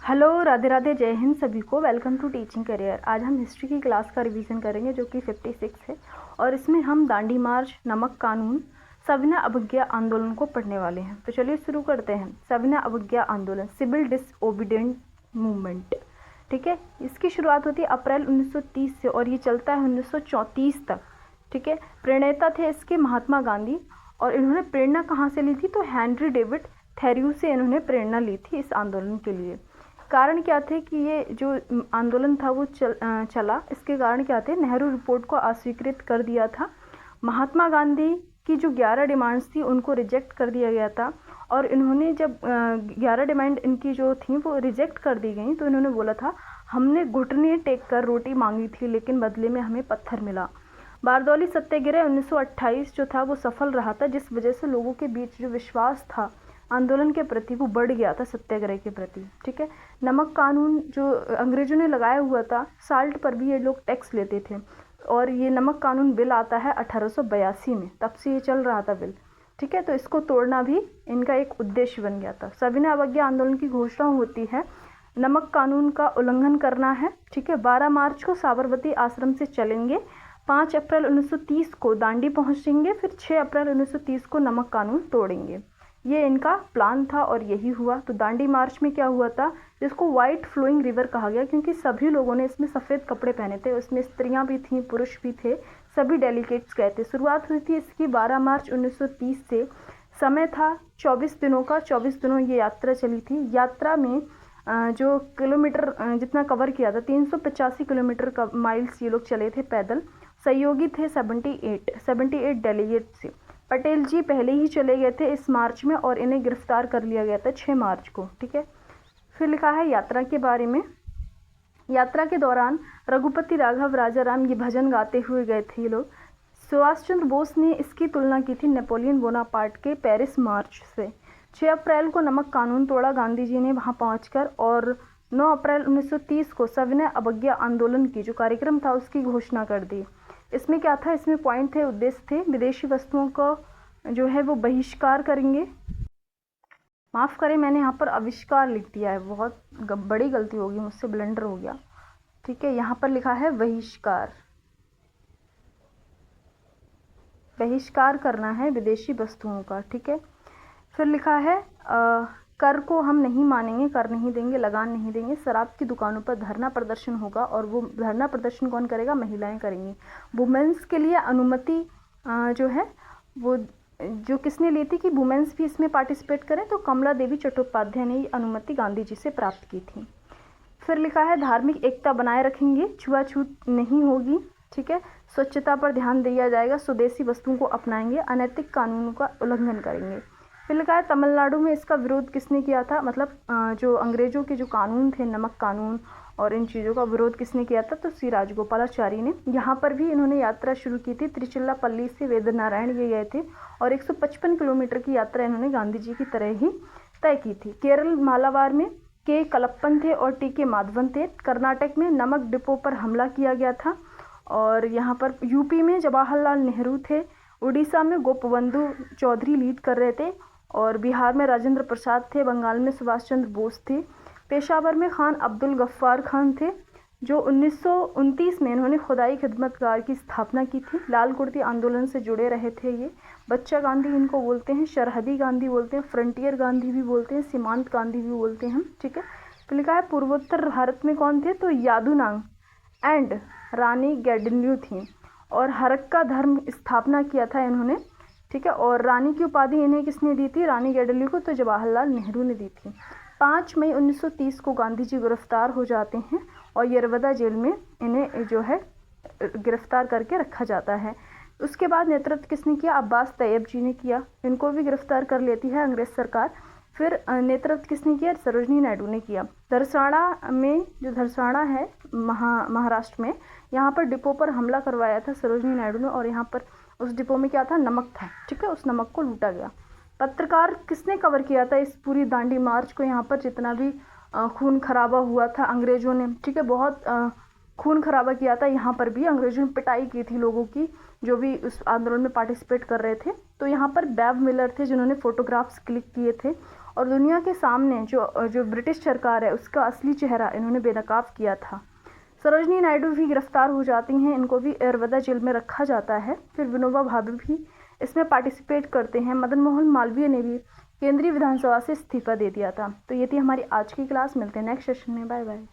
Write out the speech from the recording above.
Hello, Radhe Radhe, जय हिंद सभी को। Welcome to teaching career. आज हम हिस्ट्री की क्लास का रिवीजन करेंगे जो कि 56 है और इसमें हम दांडी मार्च, नमक कानून, सविनय अवज्ञा आंदोलन को पढ़ने वाले हैं। तो चलिए शुरू करते हैं। सविनय अवज्ञा आंदोलन, सिविल डिसओबीडिएंट मूवमेंट। ठीक है, इसकी शुरुआत होती है अप्रैल 1930 से और ये चलता है 1934 तक। ठीक है, प्रणेता थे इसके महात्मा गांधी और इन्होंने प्रेरणा कहाँ से ली थी? तो हेनरी डेविड थेरियू से इन्होंने प्रेरणा ली थी इस आंदोलन के लिए। कारण क्या थे कि ये जो आंदोलन था वो चला, इसके कारण क्या थे? नेहरू रिपोर्ट को अस्वीकृत कर दिया था। महात्मा गांधी की जो 11 डिमांड्स थी उनको रिजेक्ट कर दिया गया था और इन्होंने जब 11 डिमांड इनकी जो थी वो रिजेक्ट कर दी गई तो इन्होंने बोला था हमने घुटने टेक कर रोटी मांगी थी लेकिन बदले में हमें पत्थर मिला। बारदौली सत्याग्रह 1928 जो था वो सफल रहा था, जिस वजह से लोगों के बीच जो विश्वास था आंदोलन के प्रति वो बढ़ गया था सत्याग्रह के प्रति। ठीक है, नमक कानून जो अंग्रेजों ने लगाया हुआ था, साल्ट पर भी ये लोग टैक्स लेते थे और ये नमक कानून बिल आता है 1882 में, तब से ये चल रहा था बिल। ठीक है, तो इसको तोड़ना भी इनका एक उद्देश्य बन गया था। सविनय अवज्ञा आंदोलन की घोषणा होती है, नमक कानून का उल्लंघन करना है। ठीक है, 12 मार्च को साबरमती आश्रम से चलेंगे, 5 अप्रैल 1930 को दांडी पहुंचेंगे, फिर 6 अप्रैल 1930 को नमक कानून तोड़ेंगे। ये इनका प्लान था और यही हुआ। तो दांडी मार्च में क्या हुआ था, जिसको वाइट फ्लोइंग रिवर कहा गया क्योंकि सभी लोगों ने इसमें सफ़ेद कपड़े पहने थे, उसमें स्त्रियां भी थीं, पुरुष भी थे, सभी डेलीगेट्स गए थे। शुरुआत हुई थी इसकी 12 मार्च 1930 से। समय था 24 दिनों का, 24 दिनों ये यात्रा चली थी। यात्रा में जो किलोमीटर जितना कवर किया था, 385 किलोमीटर का माइल्स ये लोग चले थे पैदल। सहयोगी थे 78 डेलीगेट से। पटेल जी पहले ही चले गए थे इस मार्च में और इन्हें गिरफ्तार कर लिया गया था 6 मार्च को। ठीक है, फिर लिखा है यात्रा के बारे में। यात्रा के दौरान रघुपति राघव राजाराम ये भजन गाते हुए गए थे ये लोग। सुभाष चंद्र बोस ने इसकी तुलना की थी नेपोलियन बोनापार्ट के पेरिस मार्च से। 6 अप्रैल को नमक कानून तोड़ा गांधी जी ने वहां पहुंचकर और 9 अप्रैल 1930 को सविनय अवज्ञा आंदोलन की जो कार्यक्रम था उसकी घोषणा कर दी। इसमें क्या था, इसमें पॉइंट थे, उद्देश्य थे, विदेशी वस्तुओं का जो है वो बहिष्कार करेंगे। माफ़ करें, मैंने यहाँ पर आविष्कार लिख दिया है, बहुत बड़ी गलती होगी मुझसे, ब्लंडर हो गया। ठीक है, यहाँ पर लिखा है बहिष्कार, बहिष्कार करना है विदेशी वस्तुओं का। ठीक है, फिर लिखा है कर को हम नहीं मानेंगे, कर नहीं देंगे, लगान नहीं देंगे। शराब की दुकानों पर धरना प्रदर्शन होगा और वो धरना प्रदर्शन कौन करेगा? महिलाएं करेंगी। वुमेन्स के लिए अनुमति जो है वो जो किसने ली थी कि वुमेन्स भी इसमें पार्टिसिपेट करें, तो कमला देवी चट्टोपाध्याय ने ये अनुमति गांधी जी से प्राप्त की थी। फिर लिखा है धार्मिक एकता बनाए रखेंगे, छुआछूत नहीं होगी। ठीक है, स्वच्छता पर ध्यान दिया जाएगा, स्वदेशी वस्तुओं को अपनाएंगे, अनैतिक कानूनों का उल्लंघन करेंगे। फिर लिखा है तमिलनाडु में इसका विरोध किसने किया था, मतलब जो अंग्रेजों के जो कानून थे, नमक कानून और इन चीज़ों का विरोध किसने किया था? तो श्री राजगोपालाचारी ने। यहाँ पर भी इन्होंने यात्रा शुरू की थी, त्रिचिल्लापल्ली से वेदनारायण ये गए थे और 155 किलोमीटर की यात्रा इन्होंने गांधी जी की तरह ही तय की थी। केरल मालाबार में के कलप्पन थे और टी के माधवन थे। कर्नाटक में नमक डिपो पर हमला किया गया था और यहाँ पर यूपी में जवाहरलाल नेहरू थे। उड़ीसा में गोपबंधु चौधरी लीड कर रहे थे और बिहार में राजेंद्र प्रसाद थे। बंगाल में सुभाष चंद्र बोस थे। पेशावर में खान अब्दुल गफ्फार खान थे जो 1929 में इन्होंने खुदाई खिदमतगार की स्थापना की थी। लाल कुर्ती आंदोलन से जुड़े रहे थे ये। बच्चा गांधी इनको बोलते हैं, सरहदी गांधी बोलते हैं, फ्रंटियर गांधी भी बोलते हैं, सीमांत गांधी भी बोलते हैं। ठीक है, तो लिखा है पूर्वोत्तर भारत में कौन थे? तो यादुनांग एंड रानी गैडिन्यू थी और हरक का धर्म स्थापना किया था इन्होंने। ठीक है, और रानी की उपाधि इन्हें किसने दी थी? रानी गैडिन्यू को तो जवाहरलाल नेहरू ने दी थी। 5 मई 1930 को गांधी जी गिरफ्तार हो जाते हैं और यरवदा जेल में इन्हें जो है गिरफ्तार करके रखा जाता है। उसके बाद नेतृत्व किसने किया? अब्बास तैयब जी ने किया। इनको भी गिरफ्तार कर लेती है अंग्रेज सरकार। फिर नेतृत्व किसने किया? सरोजनी नायडू ने किया। धरसाड़ा में, जो धरसाड़ा है महाराष्ट्र में, यहाँ पर डिपो पर हमला करवाया था सरोजनी नायडू ने और यहाँ पर उस डिपो में क्या था? नमक था। ठीक है, उस नमक को लूटा गया। पत्रकार किसने कवर किया था इस पूरी दांडी मार्च को? यहाँ पर जितना भी खून खराबा हुआ था अंग्रेजों ने, ठीक है, बहुत खून खराबा किया था। यहाँ पर भी अंग्रेजों ने पिटाई की थी लोगों की जो भी उस आंदोलन में पार्टिसिपेट कर रहे थे। तो यहाँ पर बैब मिलर थे जिन्होंने फोटोग्राफ्स क्लिक किए थे और दुनिया के सामने जो ब्रिटिश सरकार है उसका असली चेहरा इन्होंने बेनकाब किया था। सरोजनी नायडू भी गिरफ्तार हो जाती हैं, इनको भी एरवदा जेल में रखा जाता है। फिर विनोबा भावे भी इसमें पार्टिसिपेट करते हैं। मदन मोहन मालवीय ने भी केंद्रीय विधानसभा से इस्तीफा दे दिया था। तो ये थी हमारी आज की क्लास। मिलते हैं नेक्स्ट सेशन में। Bye bye.